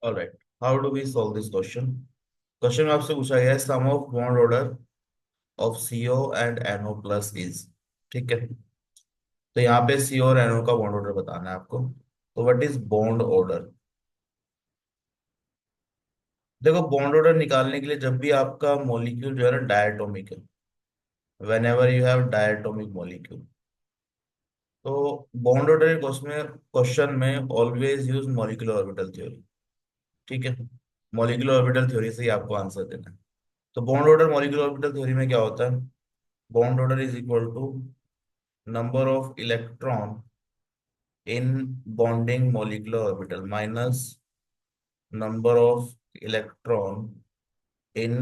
Alright, how do we solve this question. Question में आपसे पूछा गया है sum of bond order of CO and NO plus is. ठीक है, तो यहाँ पे सीओ और एनओ का बॉन्ड ऑर्डर बताना है आपको। तो व्हाट इज बॉन्ड ऑर्डर। देखो, बॉन्ड ऑर्डर निकालने के लिए जब भी आपका मॉलिक्यूल जो है ना डायटोमिक है, when ever you have diatomic molecule, तो बॉन्ड ऑर्डर क्वेश्चन में always use molecular orbital theory. ठीक है, मॉलिक्यूलर ऑर्बिटल थ्योरी से ही आपको आंसर देना है। तो bond order molecular orbital theory में क्या होता है। Bond order is equal to number of electron in bonding molecular orbital minus number of electron in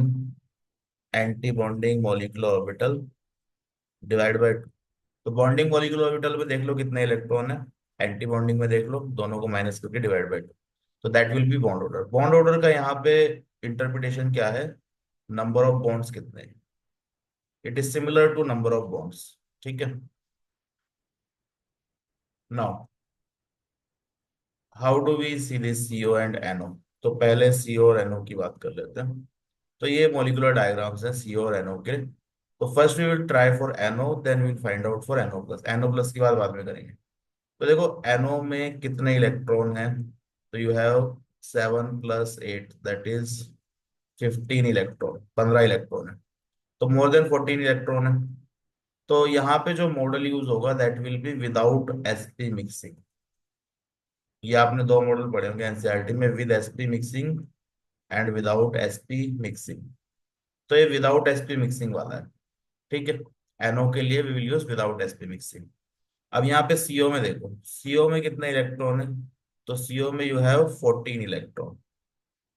anti bonding molecular orbital divide by. तो बॉन्डिंग मॉलिक्यूलर ऑर्बिटल में देख लो कितने electron है, anti bonding में देख लो, दोनों को माइनस करके डिवाइड बाय टू। तो that will be bond order. Bond order का यहाँ पे इंटरप्रिटेशन क्या है, नंबर ऑफ बॉन्ड्स कितने हैं। It is similar to number of bonds. ठीक है, now how do we see this CO and NO. तो पहले सीओ और एनओ की बात कर लेते हैं। तो ये मॉलिक्यूलर डायग्राम्स हैं सीओ और एनओ के। तो first we will try for NO, then will find out for NO plus. NO plus की बात बाद में करेंगे। तो देखो, एनओ में कितने इलेक्ट्रॉन हैं। तो you have 7 + 8 that is 15 electron, 15 electron है। तो मोर देन 14 इलेक्ट्रॉन है। तो यहाँ पे जो मॉडल यूज होगा that will be without SP mixing. ये आपने दो मॉडल पढ़े होंगे एनसीईआरटी में, with SP mixing and without SP mixing. तो ये विदाउट एसपी मिक्सिंग वाला है। ठीक है, एनओ के लिए we will use without SP mixing. अब यहाँ पे सीओ में देखो, सीओ में कितने इलेक्ट्रॉन है। तो सीओ में यू हैव 14 इलेक्ट्रॉन।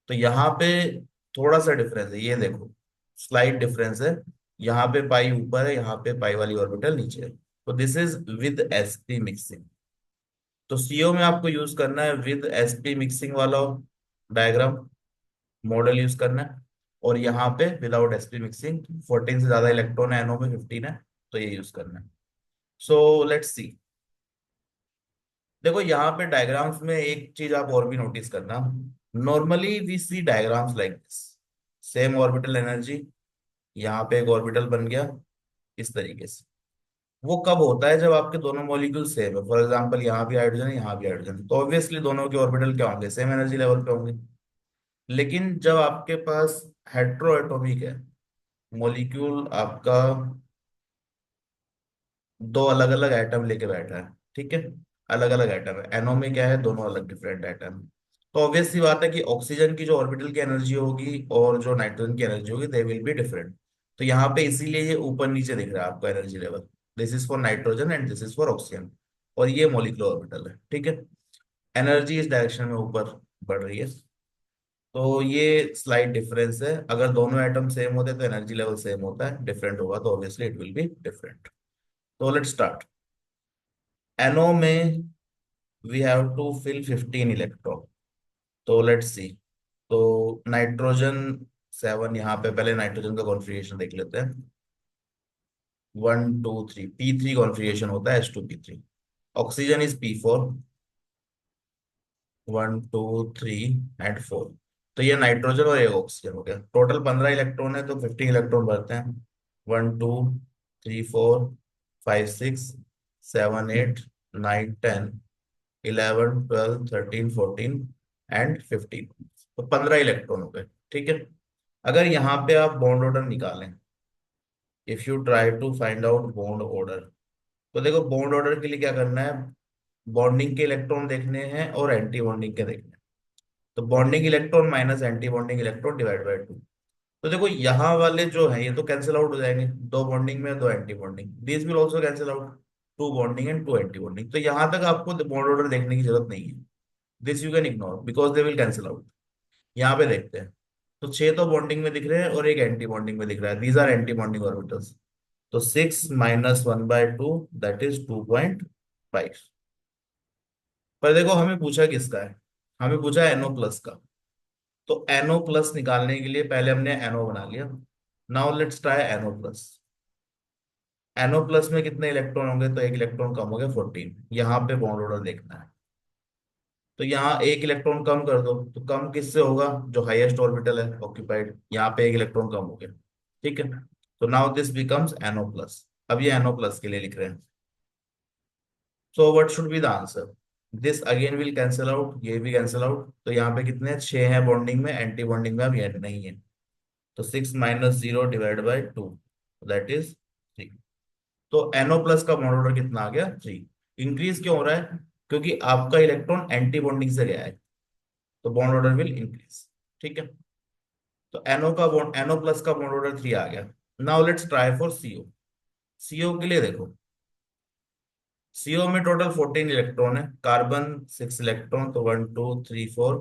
तो यहाँ पे थोड़ा सा डिफरेंस है, ये देखो, स्लाइट डिफरेंस है। यहाँ पे पाई ऊपर है, यहाँ पे पाई वाली ऑर्बिटल नीचे है। तो this is with SP mixing. तो सीओ में आपको यूज करना है विद एसपी मिक्सिंग वाला डायग्राम, मॉडल यूज करना है। और यहाँ पे विदाउट एसपी मिक्सिंग, 14 से ज्यादा इलेक्ट्रॉन है, एनओ में 15 है, तो ये यूज करना है। So let's see. देखो, यहाँ पे डायग्राम्स में एक चीज आप और भी नोटिस करना। Normally we see diagrams like this, same orbital energy, यहाँ पे एक ऑर्बिटल बन गया इस तरीके से। वो कब होता है, जब आपके दोनों मॉलिक्यूल सेम है। फॉर एग्जांपल, यहाँ भी हाइड्रोजन है, यहाँ भी हाइड्रोजन है, तो ऑब्वियसली दोनों के ऑर्बिटल क्या होंगे, सेम एनर्जी लेवल पे होंगे। लेकिन जब आपके पास हेट्रो एटॉमिक है, मॉलिक्यूल आपका दो अलग अलग एटम लेके बैठा है। ठीक है, अलग अलग एटम है, एनओ में क्या है, दोनों अलग डिफरेंट एटम। तो ऑब्वियस सी बात है कि ऑक्सीजन की जो ऑर्बिटल की एनर्जी होगी और जो नाइट्रोजन की एनर्जी होगी दे विल बी डिफरेंट। तो यहाँ पे इसीलिए ये ऊपर नीचे दिख रहा है आपको energy level. This is for nitrogen and this is for oxygen. और ये मॉलिक्यूलर ऑर्बिटल है। ठीक है, एनर्जी इस डायरेक्शन में ऊपर बढ़ रही है। तो ये स्लाइड डिफरेंस है। अगर दोनों एटम सेम होते तो एनर्जी लेवल सेम होता है, डिफरेंट होगा तो obviously it will be different. तो लेट्स स्टार्ट। एनओ में we have to fill 15 electron. तो लेट्स सी। तो नाइट्रोजन 7, यहाँ पे पहले नाइट्रोजन का कॉन्फ़िगरेशन देख लेते हैं। 1 2 3, P3 कॉन्फ़िगरेशन होता है, H2P3। Oxygen is P4, 1 2 3 and 4। तो ये नाइट्रोजन और ये ऑक्सीजन हो गया। टोटल 15 इलेक्ट्रॉन है, तो 15 इलेक्ट्रॉन बढ़ते हैं। 1 2 3 4 5 6 7 8 9 10 11 12 13 14 एंड 15। तो 15 इलेक्ट्रॉन हो गए। ठीक है, अगर यहाँ पे आप बॉन्ड ऑर्डर निकालें, if you try to find out bond order, तो देखो बॉन्ड ऑर्डर के लिए क्या करना है, बॉन्डिंग के इलेक्ट्रॉन देखने हैं और एंटी बॉन्डिंग के देखने हैं। तो bonding electron minus anti bonding electron divide by 2। तो देखो, यहाँ वाले जो है ये तो कैंसिल आउट हो जाएंगे, दो बॉन्डिंग में दो anti bonding, this will also cancel out, two bonding and two anti bonding. तो यहाँ तक आपको बॉन्ड ऑर्डर देखने की जरूरत नहीं है। This you can ignore because they will cancel out. यहाँ पे देखते हैं। तो 6 तो बॉन्डिंग में दिख रहे हैं और एक एंटी बॉन्डिंग में दिख रहा है, these are anti bonding orbitals. तो 6 - 1/2 दैट इज 2.5। पर देखो, हमें पूछा किसका है, हमें पूछा एनओ प्लस का। तो एनओ प्लस निकालने के लिए पहले हमने एनओ बना लिया। Now let's try NO plus. NO plus में कितने इलेक्ट्रॉन होंगे, तो एक इलेक्ट्रॉन कम हो गया, 14। यहाँ पे बॉन्ड ऑर्डर देखना है। तो यहाँ एक इलेक्ट्रॉन कम कर दो, तो कम किससे होगा, जो हाईएस्ट ऑर्बिटल है ऑक्यूपाइड, यहाँ पे एक इलेक्ट्रॉन कम हो गया। ठीक है, तो now this becomes NO plus. अब ये NO प्लस के लिए लिख रहे हैं। So what should be the answer, this again will cancel out, ये भी कैंसिल आउट, तो यहाँ पे कितने 6 हैं बॉन्डिंग में, एंटी बॉन्डिंग में अब ये नहीं है। तो 6 - 0 डिवाइड बाई 2, दैट इज 3। तो NO प्लस का बॉन्ड ऑर्डर कितना आ गया, 3। इंक्रीज क्यों हो रहा है, क्योंकि आपका इलेक्ट्रॉन एंटी बॉन्डिंग से गया है, तो बॉन्ड ऑर्डर विल इंक्रीज। ठीक है, तो NO प्लस का बॉन्ड ऑर्डर 3 आ गया। Now let's try for CO। CO के लिए देखो, CO में टोटल 14 इलेक्ट्रॉन है, कार्बन 6 इलेक्ट्रॉन, तो 1 2 3 4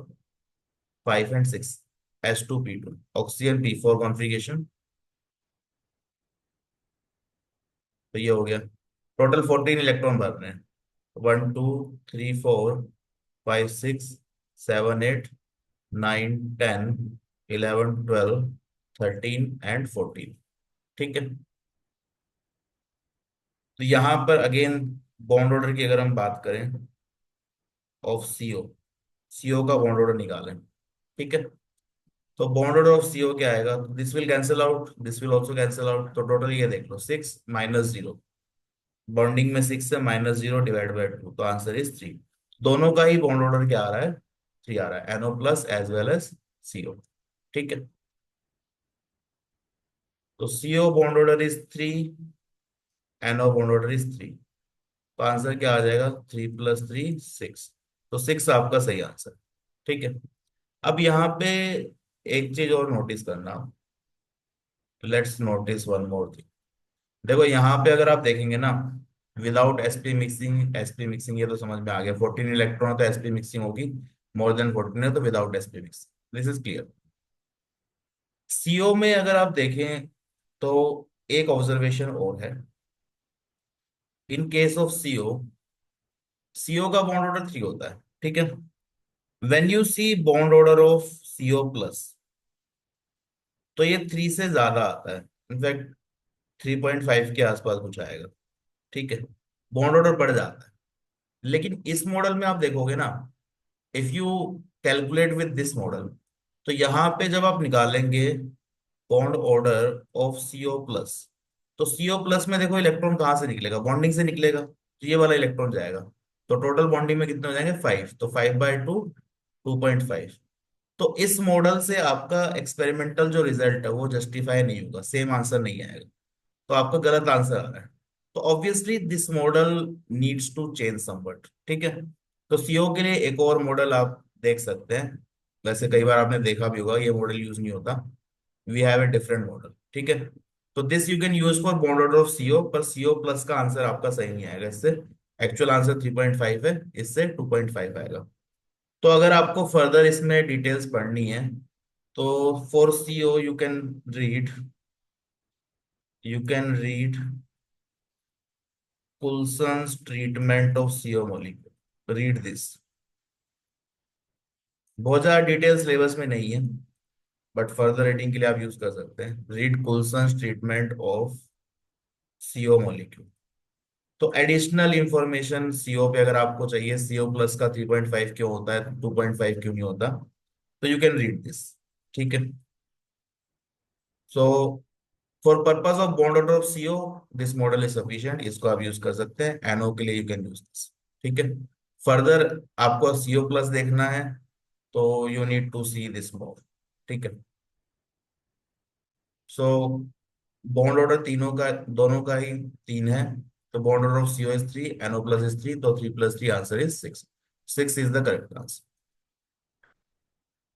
5 and 6, H2P2, oxygen P4 configuration. तो ये हो गया, टोटल 14 इलेक्ट्रॉन भर रहे हैं, 1 2 3 4 5 6 7 8 9 10 11 12 13 एंड 14। ठीक है, तो यहाँ पर अगेन बॉन्ड ऑर्डर की अगर हम बात करें ऑफ CO, CO का बॉन्ड ऑर्डर निकालें। ठीक है, तो बॉन्ड ऑर्डर ऑफ CO क्या आएगा, this will cancel out, this will also cancel out, तो टोटल ये देख लो 6 - 0, बॉन्डिंग में 6 से -0 डिवाइड बाई 2, तो आंसर इज 3। दोनों का ही बॉन्ड ऑर्डर क्या आ रहा है, 3 आ रहा है, NO plus as well as CO। ठीक है, तो CO bond order is 3, NO bond order is 3, तो आंसर क्या आ जाएगा, 3 + 3 6, तो 6 आपका सही आंसर। ठीक है, अब यहाँ पे एक चीज और नोटिस करना, let's notice one more thing. देखो यहाँ पे अगर आप देखेंगे ना, विदाउट sp मिक्सिंग ये तो समझ में आ गया, 14 इलेक्ट्रॉन है तो sp मिक्सिंग होगी, मोर देन 14 है तो without sp mixing, this is clear. CO में अगर आप देखें तो एक ऑब्जर्वेशन और है, इन केस ऑफ CO का बॉन्ड ऑर्डर 3 होता है। ठीक है, when you see bond order of CO plus, तो ये 3 से ज्यादा आता है, इनफैक्ट 3.5 के आसपास कुछ आएगा। ठीक है, बॉन्ड ऑर्डर बढ़ जाता है, लेकिन इस मॉडल में आप देखोगे ना, if you calculate with this model, तो यहाँ पे जब आप निकालेंगे bond order of CO plus, तो CO प्लस में देखो इलेक्ट्रॉन कहाँ से निकलेगा, बॉन्डिंग से निकलेगा, तो ये वाला इलेक्ट्रॉन जाएगा, तो टोटल बॉन्डिंग में कितने हो जाएंगे, 5, तो 5/2 2.5। तो इस मॉडल से आपका एक्सपेरिमेंटल जो रिजल्ट है वो जस्टिफाई नहीं होगा, सेम आंसर नहीं आएगा, तो आपका गलत आंसर आ रहा है। तो obviously this model needs to change somewhat. ठीक है, तो CO के लिए एक और मॉडल आप देख सकते हैं, वैसे कई बार आपने देखा भी होगा, ये मॉडल यूज नहीं होता, we have a different model. ठीक है, तो this you can use for bond order of CO, पर CO प्लस का आंसर आपका सही नहीं आएगा, इससे एक्चुअल आंसर 3.5 है, इससे 2.5 आएगा। तो अगर आपको फर्दर इसमें डिटेल्स पढ़नी है, तो for CO you can read Coulson's treatment of CO molecule, read this। बहुत ज्यादा डिटेल सिलेबस में नहीं है, बट फर्दर रीडिंग के लिए आप यूज कर सकते हैं, read Coulson's treatment of CO molecule। तो एडिशनल इंफॉर्मेशन CO पे अगर आपको चाहिए, CO प्लस का 3.5 क्यों होता है, 2.5 क्यों नहीं होता, तो यू कैन रीड दिस। ठीक है, so for purpose of bond order of CO, this model is sufficient, इसको आप यूज कर सकते हैं, NO के लिए यू कैन यूज दिस। ठीक है, फर्दर आपको CO प्लस देखना है, तो you need to see this more. ठीक है, सो बॉन्ड ऑर्डर तीनों का, दोनों का ही 3 है, तो bond order of CO is 3, NO plus is 3, तो 3 + 3 answer is 6। 6 is the correct answer.